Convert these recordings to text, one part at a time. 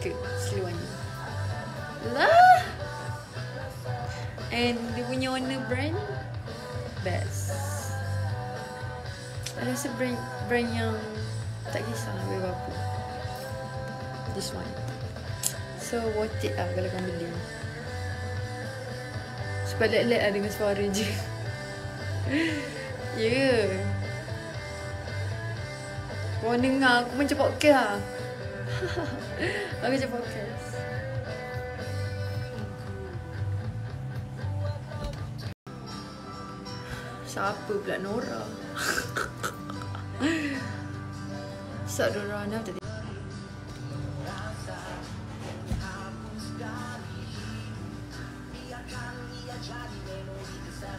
suka seluar ni lah. And dia punya warna brand best. I rasa brand yang tak kisah nak beli berapa. This one. So worth it lah kalau korang beli. Sebab let lah dengan suara je. Yeah. Korang dengar aku macam podcast lah. Aku macam podcast. Siapa pula Nora? Sat Nora nak tadi.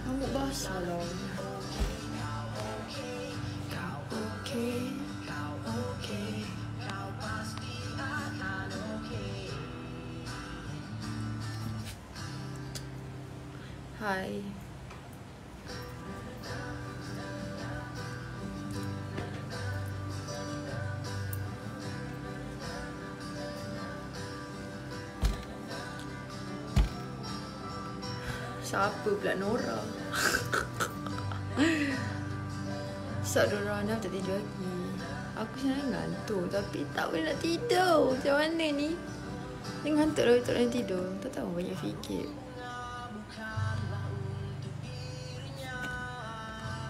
Rambut basah lah. Okay. Hai. Siapa pula Nora? Sat Nora nak tak tidur lagi. Aku sebenarnya ngantuk tapi tak boleh nak tidur. Macam mana ni? Ni ngantuk dah tak boleh tidur. Tak tahu banyak fikir.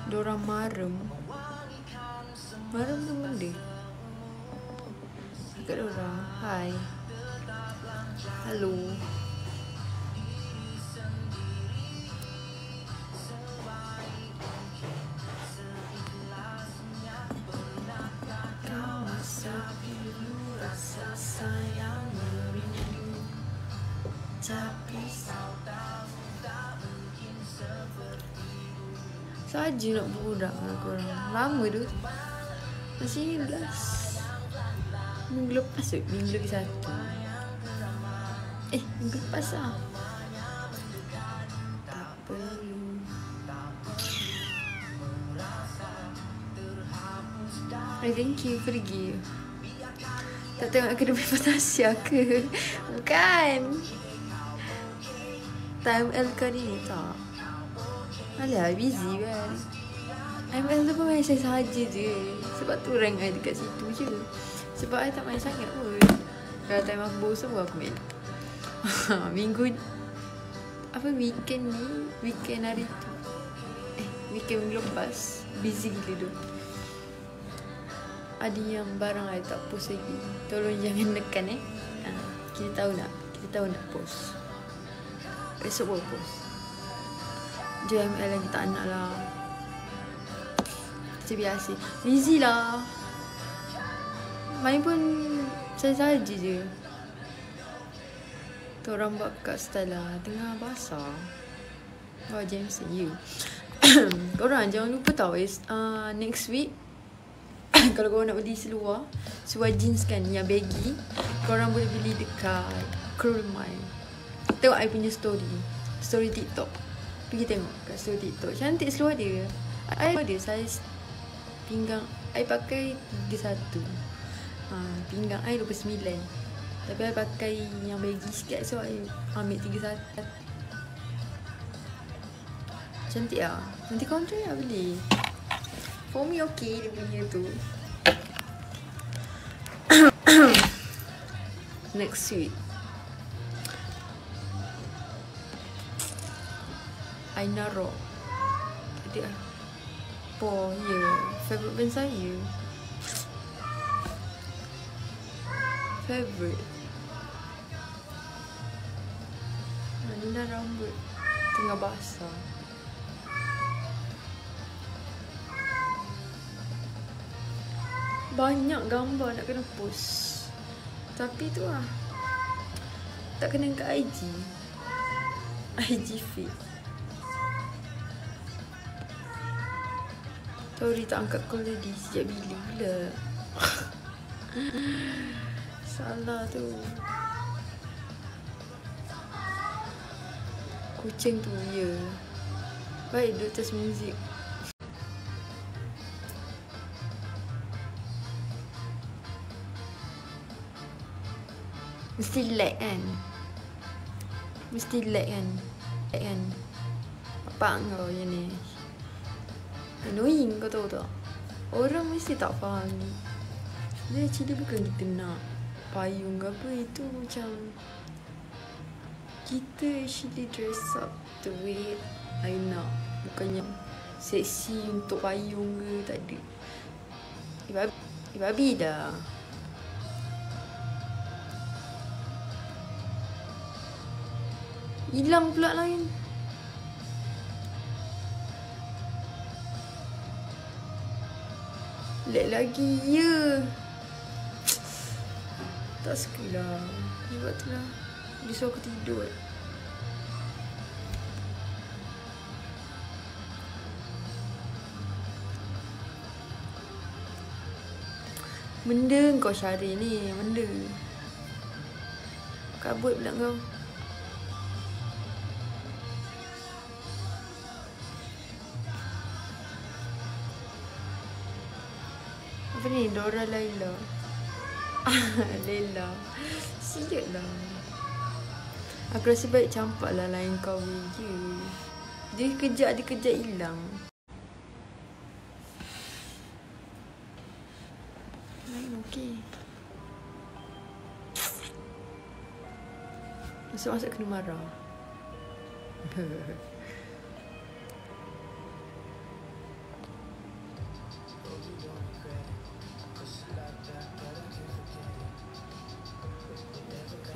Diorang marem. Marem tu benda. Dekat diorang. Hai. Hello. Saja nak budak dengan korang. Lama tu. Masih 11. Minggu lepas tu. Minggu lagi 1. Minggu lepas lah. Tak perlu. Thank you. Pergi. Tak tengok Akademi Fantasia ke? Bukan. Time L kali ni tak. Alah, busy kan. ML tu pun main saya sahaja je. Sebab tu rank I dekat situ je. Sebab I tak main sangat pun. Kalau time aku bosan pun aku main. Minggu weekend ni, weekend hari tu, weekend minggu lepas, busy gila tu. Ada yang barang I tak post lagi. Tolong jangan nekan Kita tahu nak post. Esok baru post. JML lagi tak nak lah. Macam biasa. Busy lah. Main pun saya saja je. Tu orang buat kat style lah. Tengah basah. Oh Jameson you. Korang jangan lupa tau next week kalau korang nak beli seluar jeans kan yang baggy, korang boleh beli dekat Kurmai. Tengok I punya story TikTok. Pergi tengok kat story TikTok. Cantik seluar dia. I ada saiz pinggang I pakai 31. Pinggang I 29. Tapi I pakai yang baggy sikit, so I ambil 31. Cantik lah. Nanti korang try lah beli. For me okay dia punya tu. Next week I naruh ada apa ya favorite band saya. Favorite ni dah rambut tengah basah. Banyak gambar nak kena post, tapi tu lah tak kena kat IG feed. Sorry tak angkat call tadi. Sejak bila salah tu. Kucing tu ya. Baik duduk atas muzik. Mesti lag kan. Mesti lag kan. Bapak kau yang ni annoying, kau tahu tak? Orang mesti tak faham. Dia actually bukan kita nak payung ke apa. Itu macam kita actually dress up the way I nak. Bukannya seksi untuk payung ke. Tak ada. Babi dah. Hilang pula lain. Lag lagi. Ya. Tak suka lah. Sebab tu lah. Dia suruh aku tidur. Benda kau Syari ni. Benda. Kabut pula kau. Apa ni? Dora Laila. Laila. Siap lah. Aku rasa baik campak lah lain kau je. Dia kejap hilang. Lain okey. Masuk kena marah.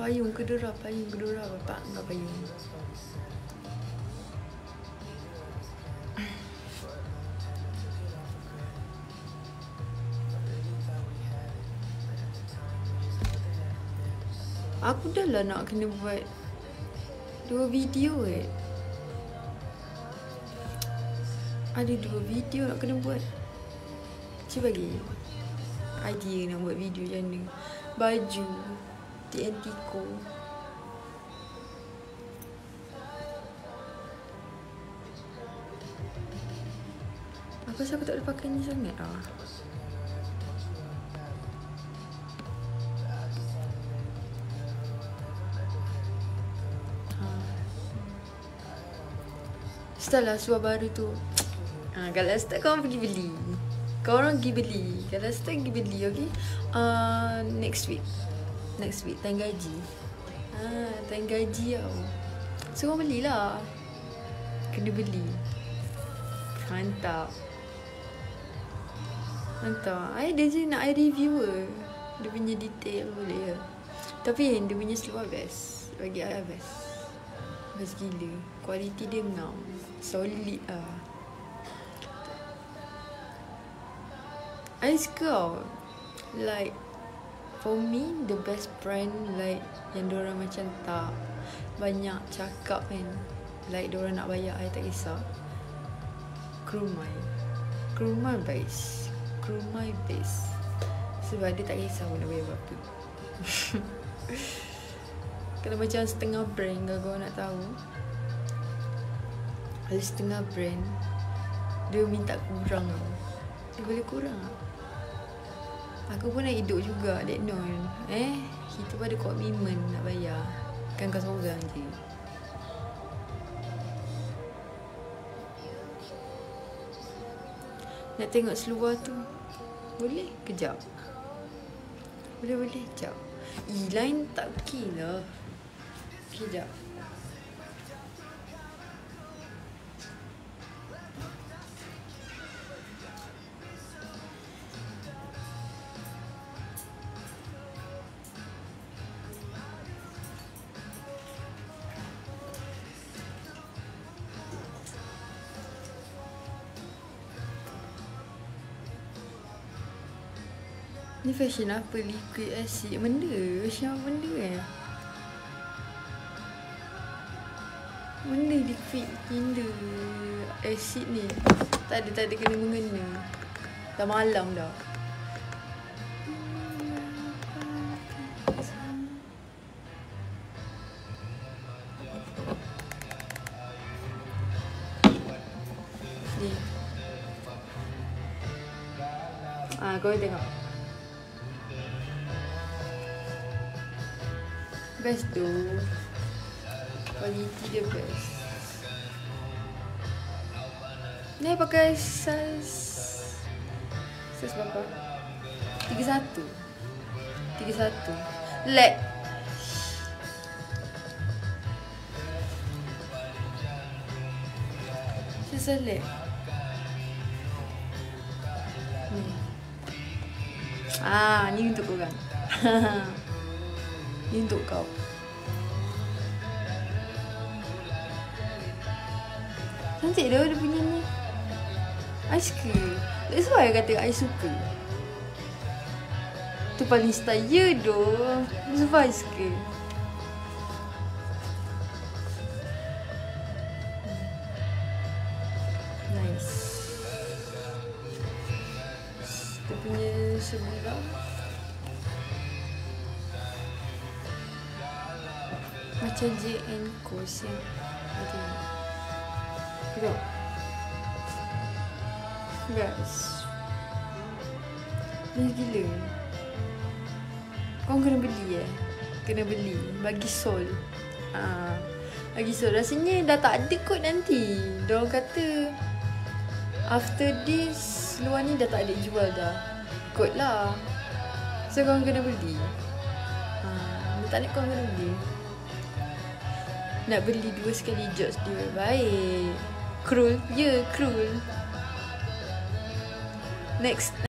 Payung kedera, bapak enggak payung. Aku dah lah nak kena buat 2 video Ada 2 video nak kena buat. Cuba bagi idea nak buat video macam ni. Baju TNT ko. Aku rasa aku tak boleh pakai ni sangat lah. Setelah suar baru tu. Kalau start korang pergi beli. Korang pergi beli. Kalau start pergi beli, okay? Next week time gaji. Time gaji tau. So korang belilah. Kena beli. Mantap. Dia je nak I review ke. Dia punya detail boleh ke. Tapi dia punya seluar best. Bagi I best. Best gila. Kualiti dia ngam. Solid lah. I suka tau. Like for me, the best brand like yang diorang macam tak banyak cakap kan. Like diorang nak bayar I tak kisah. Kurumai best. Sebab dia tak kisah pun nak bayar berapa. Kalau macam setengah brand, kalau kau nak tahu, ada setengah brand dia minta kurang tau. Dia boleh kurang. Aku pun nak hidup juga, that non. Kita pun ada komitmen nak bayar. Kan kau seorang je. Nak tengok seluar tu. Boleh? Kejap. Boleh, kejap. Line tak okey lah. Kejap. Ni fashion apa? Liquid acid. Benda? Fashion apa benda Benda liquid benda acid ni. Tak ada kena mengena. Dah malam dah. Ni. Kau tengok. Best tu. Quality dia best. Ni pakai size berapa? 31. Leg. Size leg. Ni untuk korang. Ni untuk kau. Cantik dah dia punya ni. I suka. That's why I kata I suka. Tu paling style. Ya doh. Sebab I suka. Nice. Dia punya sebelah macam JN Kos yang ada. Tengok. Guys, best gila. Kau kena beli kena beli. Bagi Sol. Bagi Sol. Rasanya dah tak ada kot nanti. Diorang kata after this luar ni dah tak ada jual dah. Kot lah. So korang kena beli. Tak nak korang kena beli. Nak beli 2 sekali jokes dia. Baik. Cruel. Ya, cruel. Next.